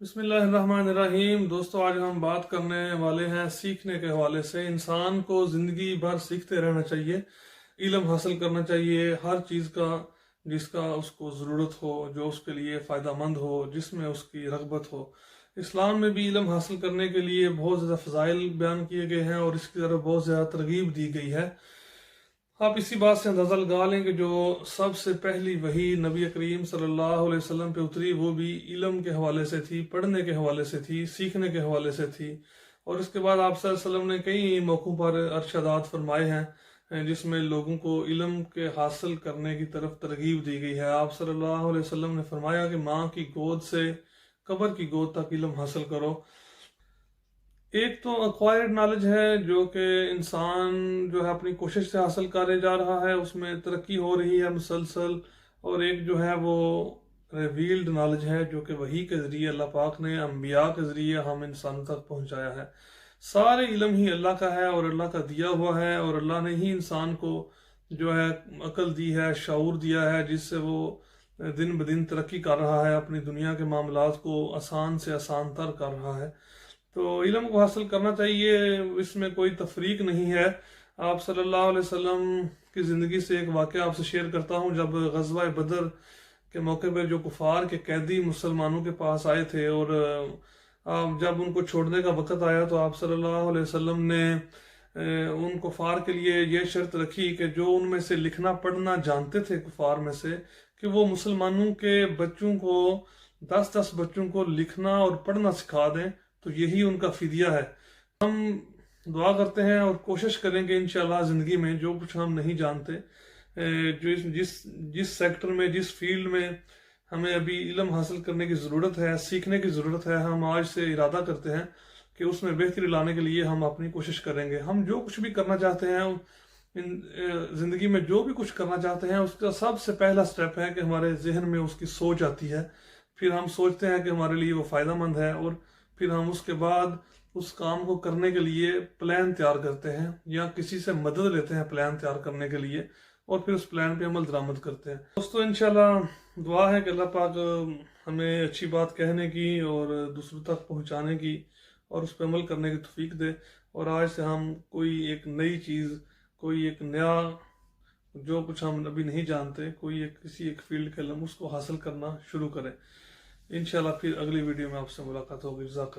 बिस्मिल्लाहिर्रहमानिर्रहीम। दोस्तों, आज हम बात करने वाले हैं सीखने के हवाले से। इंसान को ज़िंदगी भर सीखते रहना चाहिए, इल्म हासिल करना चाहिए हर चीज़ का जिसका उसको ज़रूरत हो, जो उसके लिए फ़ायदा मंद हो, जिसमें उसकी रग़बत हो। इस्लाम में भी इल्म हासिल करने के लिए बहुत ज़्यादा फ़ज़ाइल बयान किए गए हैं और इसकी तरफ बहुत ज़्यादा तरगीब दी गई है। आप इसी बात से अंदाज़ा लगा लें कि जो सबसे पहली वही नबी करीम सल्लल्लाहु अलैहि वसल्लम पे उतरी, वो भी इल्म के हवाले से थी, पढ़ने के हवाले से थी, सीखने के हवाले से थी। और इसके बाद आप सल्लल्लाहु अलैहि वसल्लम ने कई मौक़ों पर अरशदात फरमाए हैं जिसमें लोगों को इल्म के हासिल करने की तरफ तरगीब दी गई है। आप सल्लल्लाहु अलैहि वसल्लम ने फरमाया कि माँ की गोद से कब्र की गोद तक इल्म हासिल करो। एक तो अक्वायर्ड नॉलेज है जो कि इंसान जो है अपनी कोशिश से हासिल करे जा रहा है, उसमें तरक्की हो रही है मुसलसल। और एक जो है वो रिवील्ड नॉलेज है जो कि वही के ज़रिए अल्लाह पाक ने अम्बिया के ज़रिए हम इंसानों तक पहुंचाया है। सारे इल्म ही अल्लाह का है और अल्लाह का दिया हुआ है, और अल्लाह ने ही इंसान को जो है अक्ल दी है, शऊर दिया है, जिससे वो दिन ब दिन तरक्की कर रहा है, अपनी दुनिया के मामलात को आसान से आसान तर कर रहा है। तो इल्म को हासिल करना चाहिए, इसमें कोई तफरीक नहीं है। आप सल्लल्लाहु अलैहि वसल्लम की ज़िंदगी से एक वाक़या आपसे शेयर करता हूँ। जब ग़ज़वा बदर के मौके पर जो कुफार के कैदी मुसलमानों के पास आए थे और जब उनको छोड़ने का वक़्त आया, तो आप सल्लल्लाहु अलैहि वसल्लम ने उन कुफार के लिए ये शर्त रखी कि जो उनमें से लिखना पढ़ना जानते थे कुफार में से, कि वो मुसलमानों के बच्चों को 10-10 बच्चों को लिखना और पढ़ना सिखा दें, तो यही उनका फिदिया है। हम दुआ करते हैं और कोशिश करेंगे इंशाल्लाह ज़िंदगी में जो कुछ हम नहीं जानते, जो जिस जिस सेक्टर में, जिस फील्ड में हमें अभी इल्म हासिल करने की ज़रूरत है, सीखने की ज़रूरत है, हम आज से इरादा करते हैं कि उसमें बेहतरी लाने के लिए हम अपनी कोशिश करेंगे। हम जो कुछ भी करना चाहते हैं, ज़िंदगी में जो भी कुछ करना चाहते हैं, उसका सबसे पहला स्टेप है कि हमारे जहन में उसकी सोच आती है। फिर हम सोचते हैं कि हमारे लिए वो फ़ायदा मंद है, और फिर हम उसके बाद उस काम को करने के लिए प्लान तैयार करते हैं या किसी से मदद लेते हैं प्लान तैयार करने के लिए, और फिर उस प्लान पे अमल दरामद करते हैं। दोस्तों, इंशाल्लाह दुआ है कि अल्लाह पाक हमें अच्छी बात कहने की और दूसरों तक पहुंचाने की और उस पर अमल करने की तौफीक दे। और आज से हम कोई एक नई चीज़, कोई एक नया जो कुछ हम अभी नहीं जानते, कोई एक किसी एक फील्ड का इल्म उसको हासिल करना शुरू करें। इंशाल्लाह फिर अगली वीडियो में आपसे मुलाकात होगी।